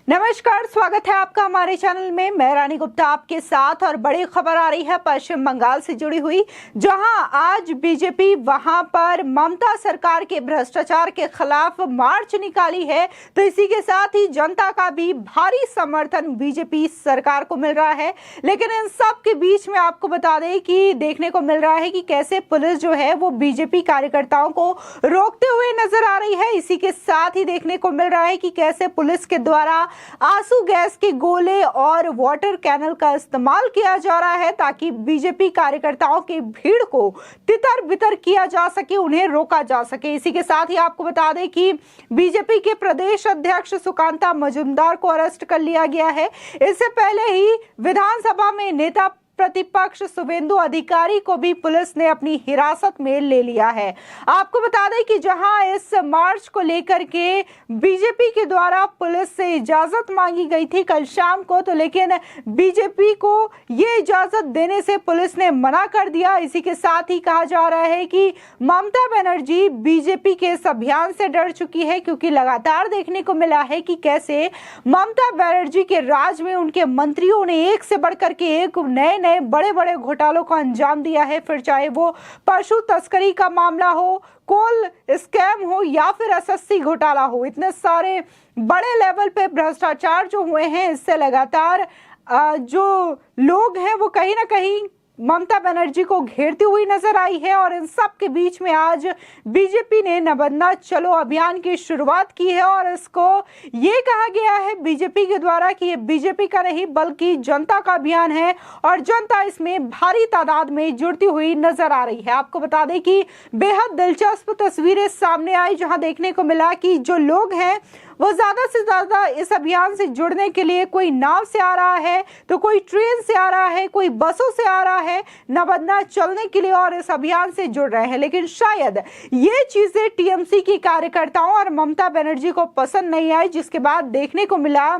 नमस्कार, स्वागत है आपका हमारे चैनल में। मैं रानी गुप्ता आपके साथ और बड़ी खबर आ रही है पश्चिम बंगाल से जुड़ी हुई, जहां आज बीजेपी वहां पर ममता सरकार के भ्रष्टाचार के खिलाफ मार्च निकाली है। तो इसी के साथ ही जनता का भी भारी समर्थन बीजेपी सरकार को मिल रहा है। लेकिन इन सब के बीच में आपको बता दें कि देखने को मिल रहा है कि कैसे पुलिस जो है वो बीजेपी कार्यकर्ताओं को रोकते हुए नजर आ रही है। इसी के साथ ही देखने को मिल रहा है कि कैसे पुलिस के द्वारा आंसू गैस के गोले और वाटर कैनल का इस्तेमाल किया जा रहा है, ताकि बीजेपी कार्यकर्ताओं की भीड़ को तितर बितर किया जा सके, उन्हें रोका जा सके। इसी के साथ ही आपको बता दें कि बीजेपी के प्रदेश अध्यक्ष सुकांता मजूमदार को अरेस्ट कर लिया गया है। इससे पहले ही विधानसभा में नेता प्रतिपक्ष शुभेंदु अधिकारी को भी पुलिस ने अपनी हिरासत में ले लिया है। आपको बता दें कि जहां इस मार्च को लेकर के बीजेपी के द्वारा पुलिस से इजाजत मांगी गई थी कल शाम को, तो लेकिन बीजेपी को ये इजाजत देने से पुलिस ने मना कर दिया। इसी के साथ ही कहा जा रहा है कि ममता बनर्जी बीजेपी के इस अभियान से डर चुकी है, क्योंकि लगातार देखने को मिला है कि कैसे ममता बनर्जी के राज में उनके मंत्रियों ने एक से बढ़कर के एक नए बड़े बड़े घोटालों को अंजाम दिया है। फिर चाहे वो पशु तस्करी का मामला हो, कोल स्कैम हो या फिर एसएससी घोटाला हो, इतने सारे बड़े लेवल पे भ्रष्टाचार जो हुए हैं, इससे लगातार जो लोग हैं वो कहीं ना कहीं ममता बनर्जी को घेरती हुई नजर आई है। और इन सब के बीच में आज बीजेपी ने नबन्ना चलो अभियान की शुरुआत की है, और इसको ये कहा गया है बीजेपी के द्वारा कि ये बीजेपी का नहीं बल्कि जनता का अभियान है, और जनता इसमें भारी तादाद में जुड़ती हुई नजर आ रही है। आपको बता दें कि बेहद दिलचस्प तस्वीरें सामने आई, जहां देखने को मिला कि जो लोग हैं वो ज्यादा से ज्यादा इस अभियान से जुड़ने के लिए कोई नाव से आ रहा है, तो कोई ट्रेन से आ रहा है, कोई बसों से आ रहा है नबन्ना चलने के लिए और इस अभियान से जुड़ रहे हैं। लेकिन शायद ये चीजें टीएमसी की कार्यकर्ताओं और ममता बनर्जी को पसंद नहीं आई, जिसके बाद देखने को मिला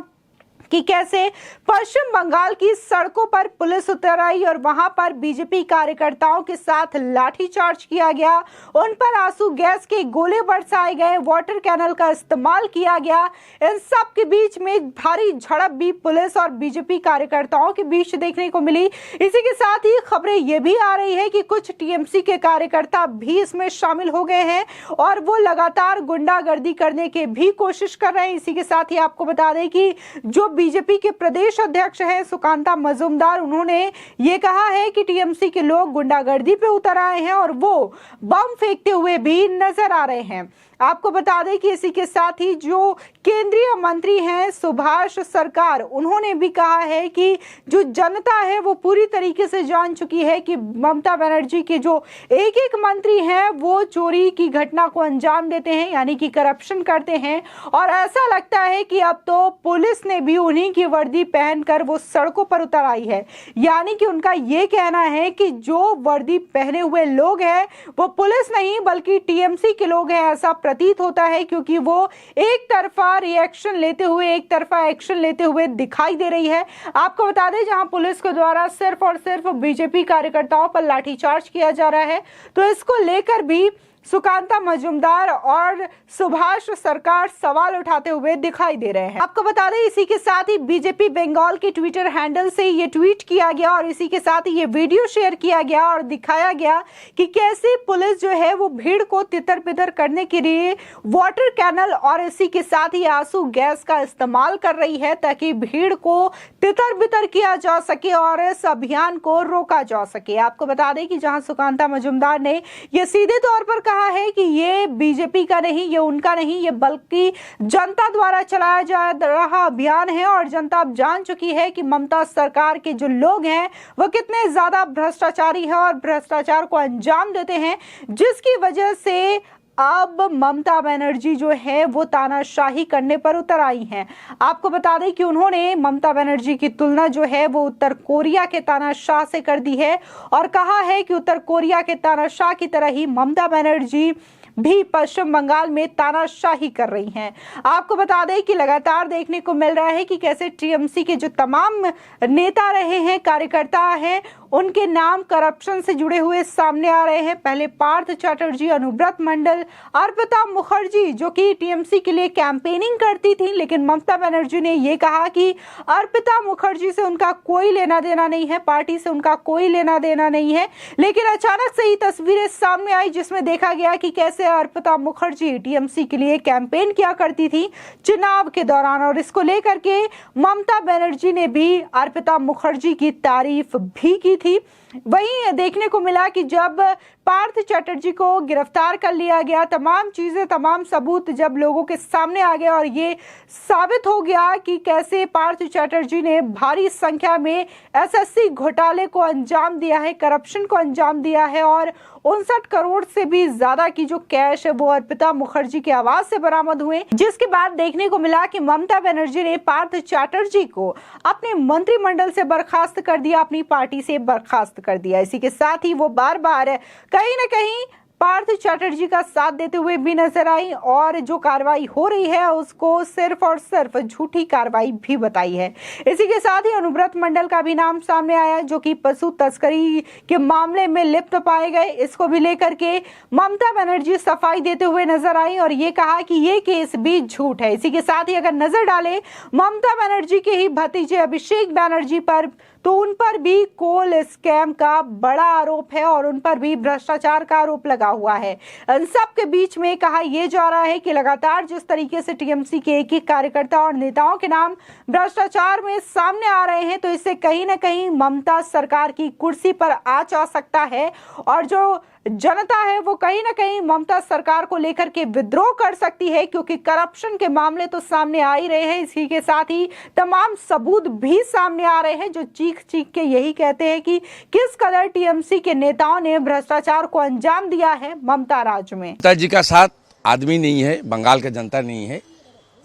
कि कैसे पश्चिम बंगाल की सड़कों पर पुलिस उतर आई और वहां पर बीजेपी कार्यकर्ताओं के साथ लाठीचार्ज किया गया, उन पर आंसू गैस के गोले बरसाए गए, वाटर कैनल का इस्तेमाल किया गया। इन सब के बीच में भारी झड़प भी पुलिस और बीजेपी कार्यकर्ताओं के बीच देखने को मिली। इसी के साथ ही खबरें ये भी आ रही है कि कुछ टीएमसी के कार्यकर्ता भी इसमें शामिल हो गए हैं और वो लगातार गुंडागर्दी करने की भी कोशिश कर रहे हैं। इसी के साथ ही आपको बता दें कि जो बीजेपी के प्रदेश अध्यक्ष हैं सुकांता मजूमदार, उन्होंने ये कहा है कि टीएमसी के लोग गुंडागर्दी पे उतर आए हैं और वो बम फेंकते हुए भी नजर आ रहे हैं। आपको बता दें कि इसी के साथ ही जो केंद्रीय मंत्री हैं सुभाष सरकार, उन्होंने भी कहा है कि जो जनता है वो पूरी तरीके से जान चुकी है कि ममता बनर्जी के जो एक एक मंत्री हैं वो चोरी की घटना को अंजाम देते हैं, यानी कि करप्शन करते हैं। और ऐसा लगता है कि अब तो पुलिस ने भी उन्हीं की वर्दी पहनकर वो सड़कों पर उतर आई है। यानी कि उनका ये कहना है कि जो वर्दी पहने हुए लोग हैं वो पुलिस नहीं बल्कि टीएमसी के लोग हैं, ऐसा प्रतीत होता है, क्योंकि वो एक तरफा रिएक्शन लेते हुए, एक तरफा एक्शन लेते हुए दिखाई दे रही है। आपको बता दें जहां पुलिस के द्वारा सिर्फ और सिर्फ बीजेपी कार्यकर्ताओं पर लाठीचार्ज किया जा रहा है, तो इसको लेकर भी सुकांता मजूमदार और सुभाष सरकार सवाल उठाते हुए दिखाई दे रहे हैं। आपको बता दें इसी के साथ ही बीजेपी बंगाल के ट्विटर हैंडल से ये ट्वीट किया गया और इसी के साथ ही ये वीडियो शेयर किया गया और दिखाया गया कि कैसे पुलिस जो है वो भीड़ को तितर बितर करने के लिए वाटर कैनल और इसी के साथ ही आंसू गैस का इस्तेमाल कर रही है, ताकि भीड़ को तितर बितर किया जा सके और इस अभियान को रोका जा सके। आपको बता दें कि जहां सुकांता मजूमदार ने यह सीधे तौर पर कहा है कि ये बीजेपी का नहीं, ये उनका नहीं, ये बल्कि जनता द्वारा चलाया जा रहा अभियान है, और जनता अब जान चुकी है कि ममता सरकार के जो लोग हैं वो कितने ज्यादा भ्रष्टाचारी हैं और भ्रष्टाचार को अंजाम देते हैं, जिसकी वजह से अब ममता बनर्जी जो है वो तानाशाही करने पर उतर आई हैं। आपको बता दें कि उन्होंने ममता बनर्जी की तुलना जो है वो उत्तर कोरिया के तानाशाह से कर दी है और कहा है कि उत्तर कोरिया के तानाशाह की तरह ही ममता बनर्जी भी पश्चिम बंगाल में तानाशाही कर रही हैं। आपको बता दें कि लगातार देखने को मिल रहा है कि कैसे टीएमसी के जो तमाम नेता रहे हैं, कार्यकर्ता हैं, उनके नाम करप्शन से जुड़े हुए सामने आ रहे हैं। पहले पार्थ चैटर्जी, अनुव्रत मंडल, अर्पिता मुखर्जी जो कि टीएमसी के लिए कैंपेनिंग करती थी, लेकिन ममता बनर्जी ने यह कहा कि अर्पिता मुखर्जी से उनका कोई लेना देना नहीं है, पार्टी से उनका कोई लेना देना नहीं है। लेकिन अचानक से ही तस्वीरें सामने आई जिसमें देखा गया कि कैसे अर्पिता मुखर्जी टीएमसी के लिए कैंपेन किया करती थी चुनाव के दौरान, और इसको लेकर के ममता बनर्जी ने भी अर्पिता मुखर्जी की तारीफ भी की थी। वहीं देखने को मिला कि जब पार्थ चैटर्जी को गिरफ्तार कर लिया गया, तमाम चीजें, तमाम सबूत जब लोगों के सामने आ गए और ये साबित हो गया कि कैसे पार्थ चैटर्जी ने भारी संख्या में एसएससी घोटाले को अंजाम दिया है, करप्शन को अंजाम दिया है, और 59 करोड़ से भी ज्यादा की जो कैश है वो अर्पिता मुखर्जी के आवाज से बरामद हुए। जिसके बाद देखने को मिला कि ममता बनर्जी ने पार्थ चैटर्जी को अपने मंत्रिमंडल से बर्खास्त कर दिया, अपनी पार्टी से बर्खास्त कर दिया। इसी के साथ ही वो बार बार कहीं ना कहीं पार्थ चैटर्जी का साथ देते हुए भी नजर आई, और जो कार्रवाई हो रही है उसको सिर्फ और सिर्फ झूठी कार्रवाई भी बताई है। इसी के साथ ही अनुव्रत मंडल का भी नाम सामने आया जो कि पशु तस्करी के मामले में लिप्त पाए गए। इसको भी लेकर के ममता बनर्जी सफाई देते हुए नजर आई और ये कहा कि ये केस भी झूठ है। इसी के साथ ही अगर नजर डाले ममता बनर्जी के ही भतीजे अभिषेक बनर्जी पर, तो उन पर भी कोल स्कैम का बड़ा आरोप है और उन पर भी भ्रष्टाचार का आरोप लगा हुआ है। इन सब के बीच में कहा यह जा रहा है कि लगातार जिस तरीके से टीएमसी के एक एक कार्यकर्ता और नेताओं के नाम भ्रष्टाचार में सामने आ रहे हैं, तो इससे कहीं ना कहीं ममता सरकार की कुर्सी पर आ जा सकता है और जो जनता है वो कहीं ना कहीं ममता सरकार को लेकर के विद्रोह कर सकती है, क्योंकि करप्शन के मामले तो सामने आ ही रहे हैं। इसी के साथ ही तमाम सबूत भी सामने आ रहे हैं जो चीख चीख के यही कहते हैं कि किस कदर टीएमसी के नेताओं ने भ्रष्टाचार को अंजाम दिया है ममता राज में। ममता जी का साथ आदमी नहीं है, बंगाल का जनता नहीं है,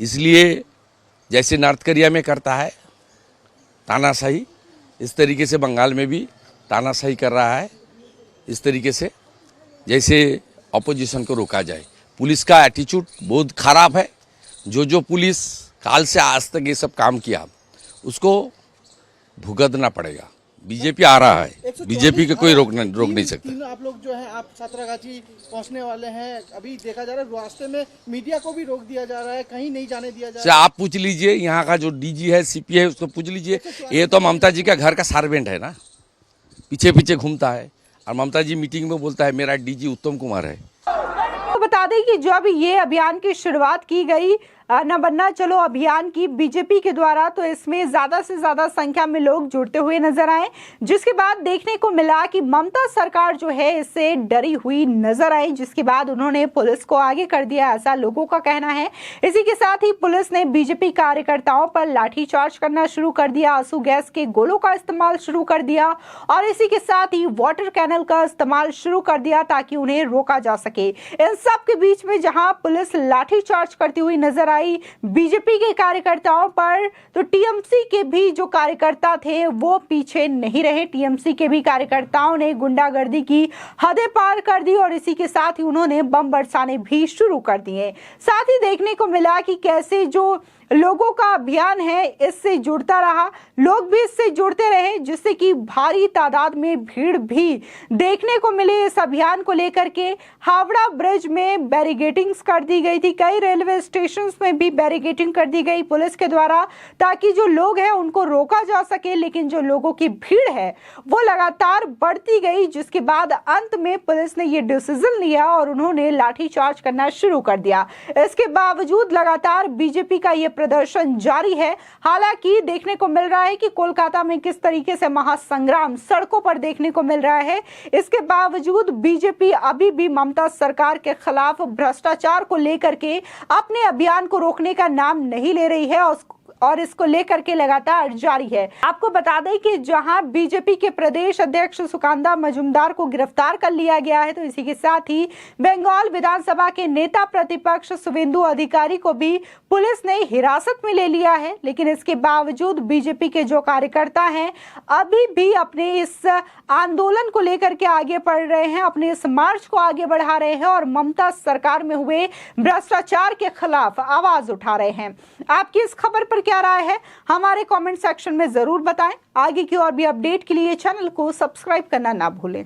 इसलिए जैसे नॉर्थ कोरिया में करता है तानाशाही, इस तरीके से बंगाल में भी तानाशाही कर रहा है। इस तरीके से जैसे अपोजिशन को रोका जाए। पुलिस का एटीट्यूड बहुत खराब है। जो पुलिस काल से आज तक ये सब काम किया उसको भुगतना पड़ेगा। बीजेपी आ रहा है, बीजेपी को कोई रोक नहीं सकता। आप लोग जो है आप सातरागाछी पहुंचने वाले हैं, अभी देखा जा रहा है रास्ते में मीडिया को भी रोक दिया जा रहा है, कहीं नहीं जाने दिया जा रहा है। आप पूछ लीजिए यहाँ का जो डीजी है, सीपी है, उसको पूछ लीजिए। ये तो ममता जी का घर का सर्वेंट है ना, पीछे पीछे घूमता है और ममता जी मीटिंग में बोलता है मेरा डीजी उत्तम कुमार है। तो बता दें कि जब ये अभियान की शुरुआत की गई न बनना चलो अभियान की बीजेपी के द्वारा, तो इसमें ज्यादा से ज्यादा संख्या में लोग जुड़ते हुए नजर आए, जिसके बाद देखने को मिला कि ममता सरकार जो है इससे डरी हुई नजर आई, जिसके बाद उन्होंने पुलिस को आगे कर दिया, ऐसा लोगों का कहना है। इसी के साथ ही पुलिस ने बीजेपी कार्यकर्ताओं पर लाठीचार्ज करना शुरू कर दिया, आंसू गैस के गोलों का इस्तेमाल शुरू कर दिया और इसी के साथ ही वाटर कैनल का इस्तेमाल शुरू कर दिया ताकि उन्हें रोका जा सके। इन सब के बीच में जहां पुलिस लाठीचार्ज करती हुई नजर बीजेपी के कार्यकर्ताओं पर, तो टीएमसी के भी जो कार्यकर्ता थे वो पीछे नहीं रहे। टीएमसी के भी कार्यकर्ताओं ने गुंडागर्दी की हदें पार कर दी और इसी के साथ ही उन्होंने बम बरसाने भी शुरू कर दिए। साथ ही देखने को मिला कि कैसे जो लोगों का अभियान है इससे जुड़ता रहा, लोग भी इससे जुड़ते रहे, जिससे कि भारी तादाद में भीड़ भी देखने को मिली। इस अभियान को लेकर के हावड़ा ब्रिज में बैरिकेडिंग्स कर दी गई थी, कई रेलवे स्टेशन में भी बैरिकेडिंग कर दी गई पुलिस के द्वारा ताकि जो लोग हैं उनको रोका जा सके। लेकिन जो लोगों की भीड़ है वो लगातार बढ़ती गई, जिसके बाद अंत में पुलिस ने ये डिसीजन लिया और उन्होंने लाठीचार्ज करना शुरू कर दिया। इसके बावजूद लगातार बीजेपी का ये प्रदर्शन जारी है। हालांकि देखने को मिल रहा है कि कोलकाता में किस तरीके से महासंग्राम सड़कों पर देखने को मिल रहा है, इसके बावजूद बीजेपी अभी भी ममता सरकार के खिलाफ भ्रष्टाचार को लेकर के अपने अभियान को रोकने का नाम नहीं ले रही है और और इसको लेकर के लगातार जारी है। आपको बता दें कि जहां बीजेपी के प्रदेश अध्यक्ष सुकांदा मजूमदार को गिरफ्तार कर लिया गया है, तो इसी के साथ ही बंगाल विधानसभा के नेता प्रतिपक्ष शुवेंदु अधिकारी को भी पुलिस ने हिरासत में ले लिया है। लेकिन इसके बावजूद बीजेपी के जो कार्यकर्ता हैं अभी भी अपने इस आंदोलन को लेकर के आगे बढ़ रहे हैं, अपने इस मार्च को आगे बढ़ा रहे हैं और ममता सरकार में हुए भ्रष्टाचार के खिलाफ आवाज उठा रहे हैं। आपकी इस खबर पर क्या राय है, हमारे कमेंट सेक्शन में जरूर बताएं। आगे की और भी अपडेट के लिए चैनल को सब्सक्राइब करना ना भूलें।